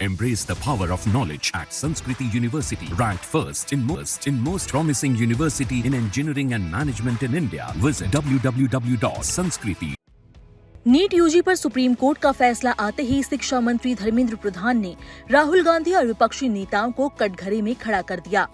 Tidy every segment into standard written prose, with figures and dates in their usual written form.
Embrace the power of knowledge at Sanskriti University, ranked first in most promising university in engineering and management in India. Visit www.sanskriti. NEET UG पर supreme court का फैसला आते ही शिक्षा मंत्री धर्मेंद्र प्रधान ने राहुल गांधी और विपक्षी नेताओं को कटघरे में खड़ा कर दिया।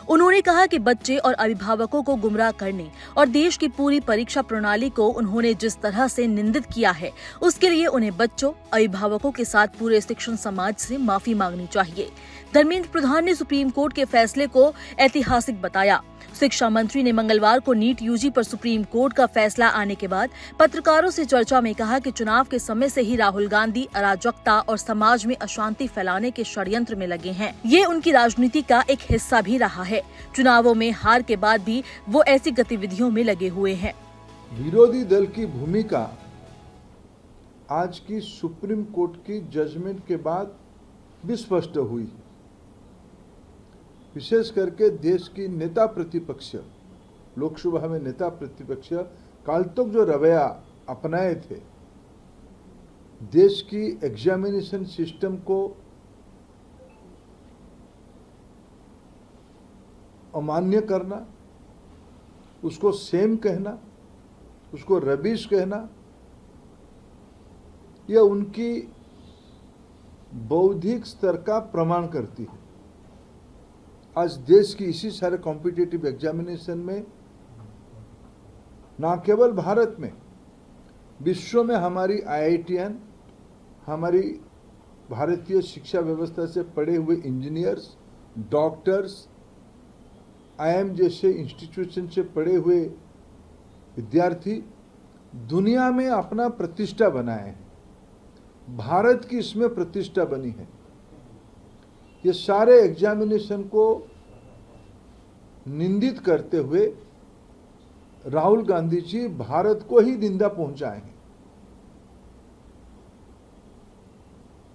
उन्होंने कहा कि बच्चे और अभिभावकों को गुमराह करने और देश की पूरी परीक्षा प्रणाली को उन्होंने जिस तरह से निंदित किया है, उसके लिए उन्हें बच्चों, अभिभावकों के साथ पूरे शिक्षण समाज से माफी मांगनी चाहिए। धर्मेंद्र प्रधान ने सुप्रीम कोर्ट के फैसले को ऐतिहासिक बताया। शिक्षा मंत्री ने मंगलवार को नीट यूजी पर सुप्रीम कोर्ट का फैसला आने के बाद पत्रकारों से चर्चा में कहा कि चुनाव के समय से ही राहुल गांधी अराजकता और समाज में अशांति फैलाने के षड्यंत्र में लगे हैं। ये उनकी राजनीति का एक हिस्सा भी रहा है। चुनावों में हार के बाद भी वो ऐसी गतिविधियों में लगे हुए हैं। विरोधी दल की भूमिका आज की सुप्रीम कोर्ट की जजमेंट के बाद भी स्पष्ट हुई। विशेष करके देश की नेता प्रतिपक्ष, लोकसभा में नेता प्रतिपक्ष काल तक जो रवैया अपनाए थे, देश की एग्जामिनेशन सिस्टम को अमान्य करना, उसको सेम कहना, उसको रबिश कहना, यह उनकी बौद्धिक स्तर का प्रमाण करती है। आज देश की इसी सारे कॉम्पिटिटिव एग्जामिनेशन में न केवल भारत में, विश्व में हमारी आईआईटीएन, हमारी भारतीय शिक्षा व्यवस्था से पढ़े हुए इंजीनियर्स, डॉक्टर्स, आईआईएम जैसे इंस्टीट्यूशन से पढ़े हुए विद्यार्थी दुनिया में अपना प्रतिष्ठा बनाए हैं। भारत की इसमें प्रतिष्ठा बनी है। ये सारे एग्जामिनेशन को निंदित करते हुए राहुल गांधी जी भारत को ही निंदा पहुंचाए हैं।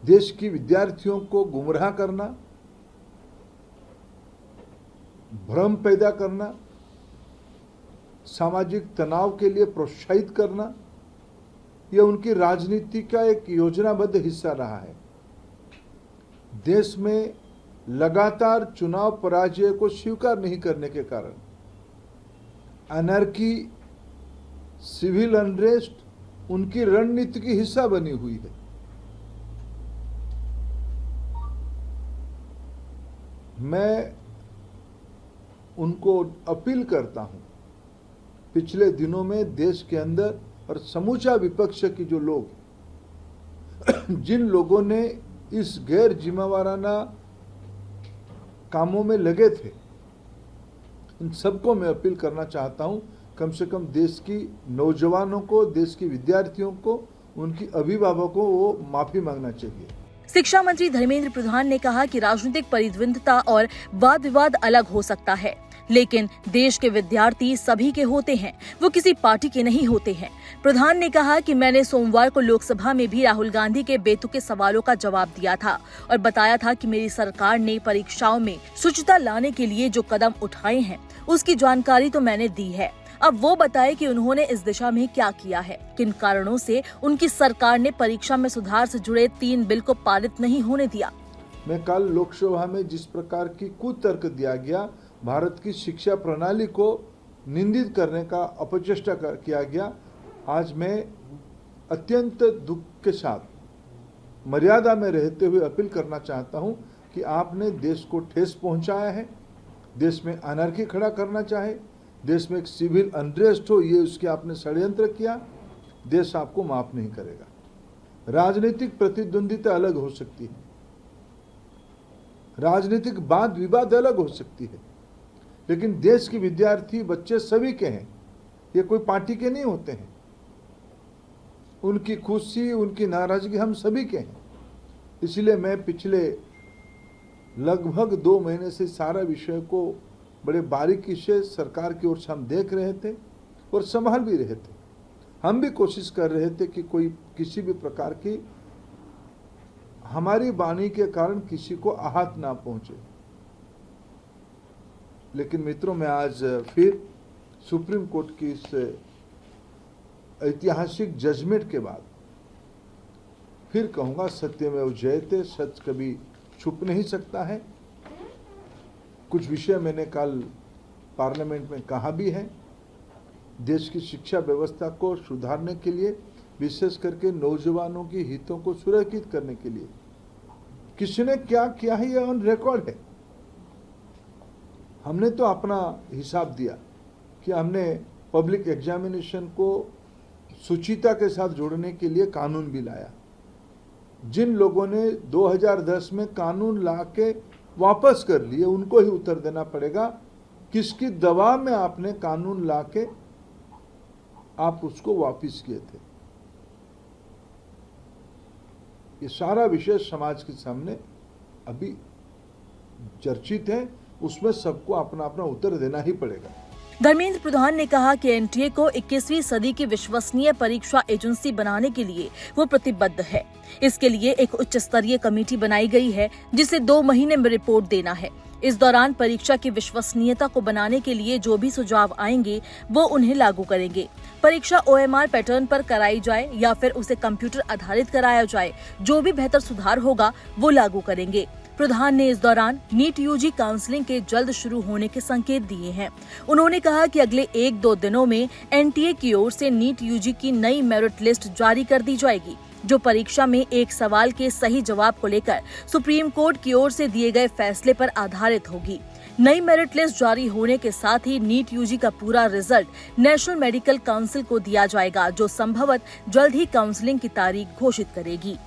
देश की विद्यार्थियों को गुमराह करना, भ्रम पैदा करना, सामाजिक तनाव के लिए प्रोत्साहित करना, यह उनकी राजनीति का एक योजनाबद्ध हिस्सा रहा है। देश में लगातार चुनाव पराजय को स्वीकार नहीं करने के कारण अनर्की, सिविल अनरेस्ट उनकी रणनीति की हिस्सा बनी हुई है। मैं उनको अपील करता हूं, पिछले दिनों में देश के अंदर और समूचा विपक्ष की जो लोग, जिन लोगों ने इस गैर जिम्मेवाराना कामों में लगे थे, इन सबको मैं अपील करना चाहता हूं, कम से कम देश की नौजवानों को, देश की विद्यार्थियों को, उनकी अभिभावकों को माफी मांगना चाहिए। शिक्षा मंत्री धर्मेंद्र प्रधान ने कहा कि राजनीतिक परिद्वंदता और वाद विवाद अलग हो सकता है, लेकिन देश के विद्यार्थी सभी के होते हैं, वो किसी पार्टी के नहीं होते हैं। प्रधान ने कहा कि मैंने सोमवार को लोकसभा में भी राहुल गांधी के बेतुके सवालों का जवाब दिया था और बताया था कि मेरी सरकार ने परीक्षाओं में शुचिता लाने के लिए जो कदम उठाए हैं, उसकी जानकारी तो मैंने दी है। अब वो बताए कि उन्होंने इस दिशा में क्या किया है, किन कारणों से उनकी सरकार ने परीक्षा में सुधार से जुड़े 3 बिल को पारित नहीं होने दिया। मैं कल लोकसभा में जिस प्रकार की कुतर्क दिया गया, भारत की शिक्षा प्रणाली को निंदित करने का अपचेष्टा किया गया, आज मैं अत्यंत दुख के साथ मर्यादा में रहते हुए अपील करना चाहता हूं कि आपने देश को ठेस पहुंचाया है, देश में अनर्की खड़ा करना चाहे, देश में एक सिविल अनरेस्ट हो, ये उसके आपने षड्यंत्र किया, देश आपको माफ नहीं करेगा। राजनीतिक प्रतिद्वंदिता अलग हो सकती है, राजनीतिक वाद विवाद अलग हो सकती है, लेकिन देश के विद्यार्थी बच्चे सभी के हैं, ये कोई पार्टी के नहीं होते हैं। उनकी खुशी, उनकी नाराजगी हम सभी के हैं। इसलिए मैं पिछले लगभग 2 महीने से सारा विषय को बड़े बारीकी से सरकार की ओर से हम देख रहे थे और संभाल भी रहे थे। हम भी कोशिश कर रहे थे कि कोई किसी भी प्रकार की हमारी वाणी के कारण किसी को आहत ना पहुंचे। लेकिन मित्रों, मैं आज फिर सुप्रीम कोर्ट की इस ऐतिहासिक जजमेंट के बाद फिर कहूँगा सत्यमेव जयते, सच कभी छुप नहीं सकता है। कुछ विषय मैंने कल पार्लियामेंट में कहा भी है। देश की शिक्षा व्यवस्था को सुधारने के लिए, विशेष करके नौजवानों की हितों को सुरक्षित करने के लिए किसी ने क्या किया है, यह ऑन रिकॉर्ड है। हमने तो अपना हिसाब दिया कि हमने पब्लिक एग्जामिनेशन को सुचिता के साथ जोड़ने के लिए कानून भी लाया। जिन लोगों ने 2010 में कानून ला के वापस कर लिए, उनको ही उत्तर देना पड़ेगा किसकी दबाव में आपने कानून ला के आप उसको वापस किए थे। ये सारा विषय समाज के सामने अभी चर्चित है, उसमें सबको अपना अपना उत्तर देना ही पड़ेगा। धर्मेंद्र प्रधान ने कहा कि एनटीए को 21वीं सदी की विश्वसनीय परीक्षा एजेंसी बनाने के लिए वो प्रतिबद्ध है। इसके लिए एक उच्च स्तरीय कमेटी बनाई गई है जिसे 2 महीने में रिपोर्ट देना है। इस दौरान परीक्षा की विश्वसनीयता को बनाने के लिए जो भी सुझाव आएंगे वो उन्हें लागू करेंगे। परीक्षा OMR पैटर्न पर कराई जाए या फिर उसे कंप्यूटर आधारित कराया जाए, जो भी बेहतर सुधार होगा वो लागू करेंगे। प्रधान ने इस दौरान नीट यूजी काउंसलिंग के जल्द शुरू होने के संकेत दिए हैं। उन्होंने कहा कि अगले 1-2 दिनों में एनटीए की ओर से नीट यूजी की नई मेरिट लिस्ट जारी कर दी जाएगी, जो परीक्षा में एक सवाल के सही जवाब को लेकर सुप्रीम कोर्ट की ओर से दिए गए फैसले पर आधारित होगी। नई मेरिट लिस्ट जारी होने के साथ ही नीट यूजी का पूरा रिजल्ट नेशनल मेडिकल काउंसिल को दिया जाएगा, जो संभवतः जल्द ही काउंसलिंग की तारीख घोषित करेगी।